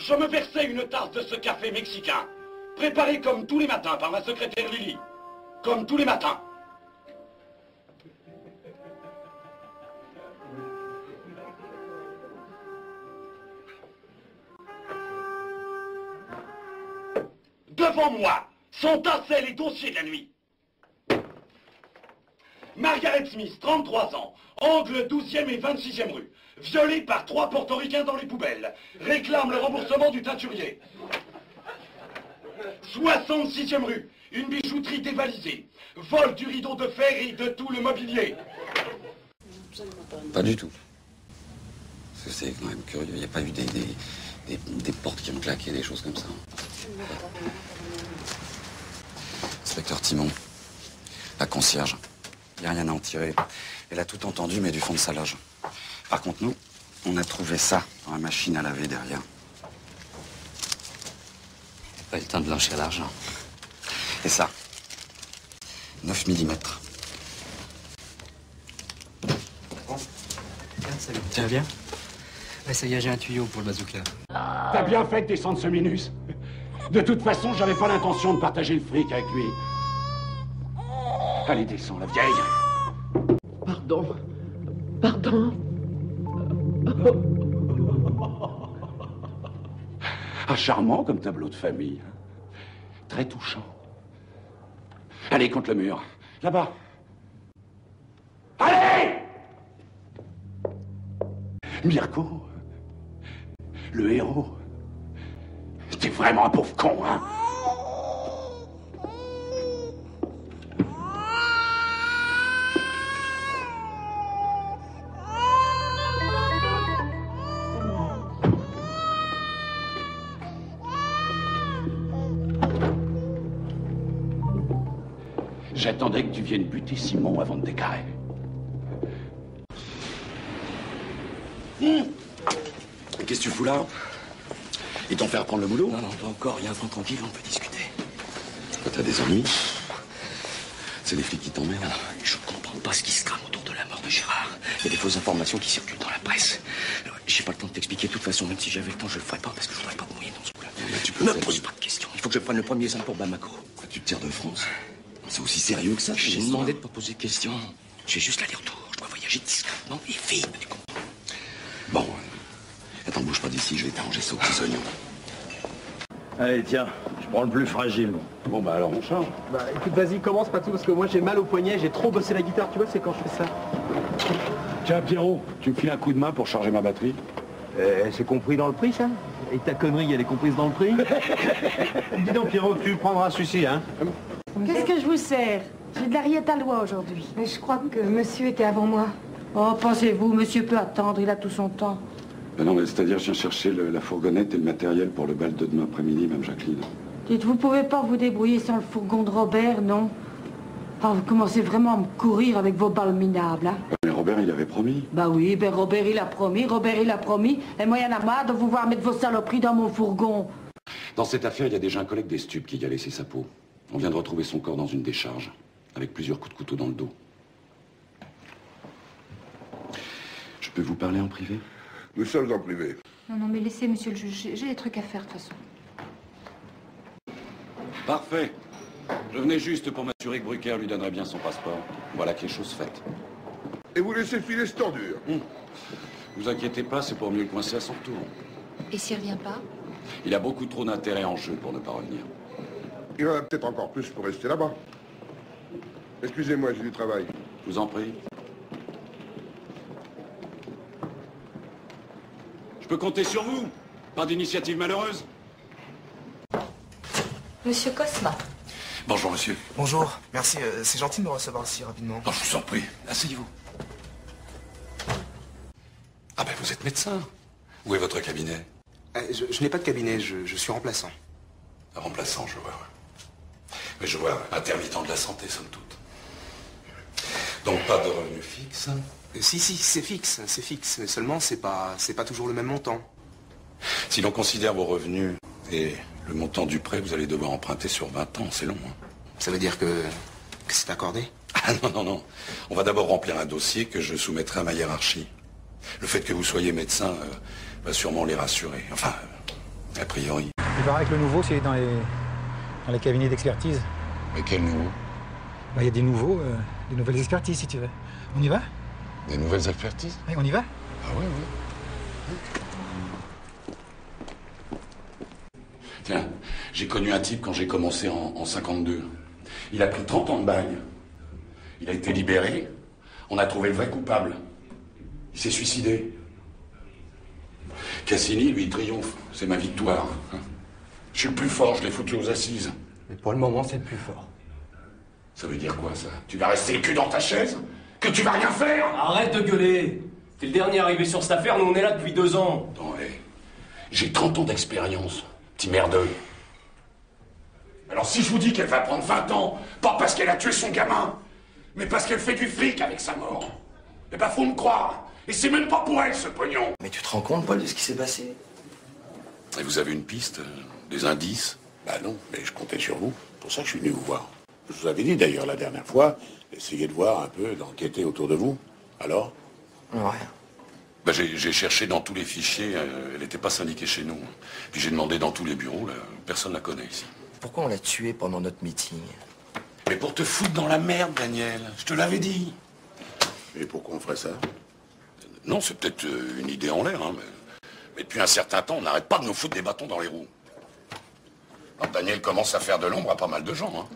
je me versais une tasse de ce café mexicain, préparé comme tous les matins par ma secrétaire Lily. Comme tous les matins. Devant moi s'entassaient les dossiers de la nuit. Margaret Smith, 33 ans, angle 12e et 26e rue, violée par 3 portoricains dans les poubelles, réclame le remboursement du teinturier. 66e rue, une bijouterie dévalisée, vol du rideau de fer et de tout le mobilier. Pas du tout. Parce que c'est quand même curieux, il n'y a pas eu des portes qui ont claqué, des choses comme ça. Inspecteur Timon, la concierge, il n'y a rien à en tirer. Elle a tout entendu, mais du fond de sa loge. Par contre, nous, on a trouvé ça dans la machine à laver derrière. Pas eu le temps de blanchir l'argent. Et ça, 9 mm. Bon. Salut. Tu vas bien? Ouais, ça y est, j'ai un tuyau pour le bazooka. T'as bien fait de descendre ce minus. De toute façon, j'avais pas l'intention de partager le fric avec lui. Allez, descends, la vieille. Pardon. Pardon. Ah, charmant comme tableau de famille. Très touchant. Allez, contre le mur. Là-bas. Allez! Mirko, le héros. T'es vraiment un pauvre con, hein? J'attendais que tu viennes buter Simon avant de décarrer. Qu'est-ce que tu fous là? Ils t'ont fait reprendre le boulot? Non, pas encore. Il y a un temps tranquille, on peut discuter. T'as des ennuis? C'est les flics qui t'emmerdent? Je ne comprends pas ce qui se crame autour de la mort de Gérard. Il y a des fausses informations qui circulent dans la presse. J'ai pas le temps de t'expliquer. De toute façon, même si j'avais le temps, je le ferais pas parce que je voudrais pas mourir dans ce coup-là. Ne me pose pas de questions. Il faut que je prenne le premier train pour Bamako. Tu te tires de France? C'est aussi sérieux que ça? J'ai demandé de pas poser de questions. J'ai juste l'aller-retour. Je dois voyager discrètement et vite, tu comprends? Bon, attends, bouge pas d'ici, je vais t'arranger ça aux petits oignons. Allez, tiens, je prends le plus fragile. Bon, bah alors on change. Bah écoute, vas-y, commence pas tout, parce que moi j'ai mal au poignet, j'ai trop bossé la guitare, tu vois, c'est quand je fais ça. Tiens, Pierrot, tu me files un coup de main pour charger ma batterie? C'est compris dans le prix, ça? Et ta connerie, elle est comprise dans le prix? Dis donc, Pierrot, tu prendras celui-ci, hein? Qu'est-ce que je vous sers? J'ai de la rillette à l'oie aujourd'hui. Mais je crois que monsieur était avant moi. Oh, pensez-vous, monsieur peut attendre, il a tout son temps. Ben non, mais c'est-à-dire, je viens chercher la fourgonnette et le matériel pour le bal de demain après-midi, même Jacqueline. Dites, vous pouvez pas vous débrouiller sans le fourgon de Robert, non? Ah, vous commencez vraiment à me courir avec vos balles minables, hein? Mais Robert, il avait promis. Bah oui, ben Robert il a promis, et moi il y en a marre de vous voir mettre vos saloperies dans mon fourgon. Dans cette affaire, il y a déjà un collègue des stupes qui y a laissé sa peau. On vient de retrouver son corps dans une décharge, avec plusieurs coups de couteau dans le dos. Je peux vous parler en privé? Nous sommes en privé. Non, mais laissez, monsieur le juge, j'ai des trucs à faire de toute façon. Parfait. Je venais juste pour m'assurer que Brucker lui donnerait bien son passeport. Voilà que les choses faites. Et vous laissez filer cette ordure. Vous inquiétez pas, c'est pour mieux le coincer à son tour. Et s'il revient pas? Il a beaucoup trop d'intérêt en jeu pour ne pas revenir. Il y en a peut-être encore plus pour rester là-bas. Excusez-moi, j'ai du travail. Je vous en prie. Je peux compter sur vous? Pas d'initiative malheureuse? Monsieur Cosma. Bonjour, monsieur. Bonjour, merci. C'est gentil de me recevoir si rapidement. Oh, je vous en prie. Asseyez-vous. Ah ben, vous êtes médecin. Où est votre cabinet? Je n'ai pas de cabinet, je suis remplaçant. Remplaçant, je vois, ouais. Mais je vois, intermittent de la santé, somme toute. Donc, pas de revenu fixe? Si, c'est fixe. Mais seulement, c'est pas toujours le même montant. Si l'on considère vos revenus et le montant du prêt, vous allez devoir emprunter sur 20 ans, c'est long, hein. Ça veut dire que c'est accordé? Ah non. On va d'abord remplir un dossier que je soumettrai à ma hiérarchie. Le fait que vous soyez médecin va sûrement les rassurer. Enfin, A priori. Il paraît que le nouveau, c'est dans les cabinets d'expertise. Mais quel nouveau? Bah, il y a des nouveaux, des nouvelles expertises, si tu veux. On y va? Des nouvelles expertises? Oui, on y va? Ah ouais, ouais. Tiens, j'ai connu un type quand j'ai commencé en 52. Il a pris 30 ans de bagne. Il a été libéré. On a trouvé le vrai coupable. Il s'est suicidé. Cassini, lui, il triomphe. C'est ma victoire. Je suis le plus fort, je l'ai foutu aux assises. Mais pour le moment, c'est le plus fort. Ça veut dire quoi, ça? Tu vas rester le cul dans ta chaise? Que tu vas rien faire? Arrête de gueuler. T'es le dernier arrivé sur cette affaire, nous on est là depuis 2 ans. Non, hé. J'ai 30 ans d'expérience, petit merdeux. Alors si je vous dis qu'elle va prendre 20 ans, pas parce qu'elle a tué son gamin, mais parce qu'elle fait du fric avec sa mort, eh ben faut me croire. Et c'est même pas pour elle, ce pognon. Mais tu te rends compte, Paul, de ce qui s'est passé? Et vous avez une piste? Des indices? Bah non, mais je comptais sur vous. C'est pour ça que je suis venu vous voir. Je vous avais dit d'ailleurs la dernière fois, essayez de voir un peu, d'enquêter autour de vous. Alors? Rien. Bah, j'ai cherché dans tous les fichiers, elle n'était pas syndiquée chez nous. Puis j'ai demandé dans tous les bureaux, là, personne ne la connaît ici. Pourquoi on l'a tué pendant notre meeting? Mais pour te foutre dans la merde, Daniel, je te l'avais dit. Et pourquoi on ferait ça? Non, c'est peut-être une idée en l'air, hein, mais depuis un certain temps, on n'arrête pas de nous foutre des bâtons dans les roues. Alors, Daniel commence à faire de l'ombre à pas mal de gens. Hein.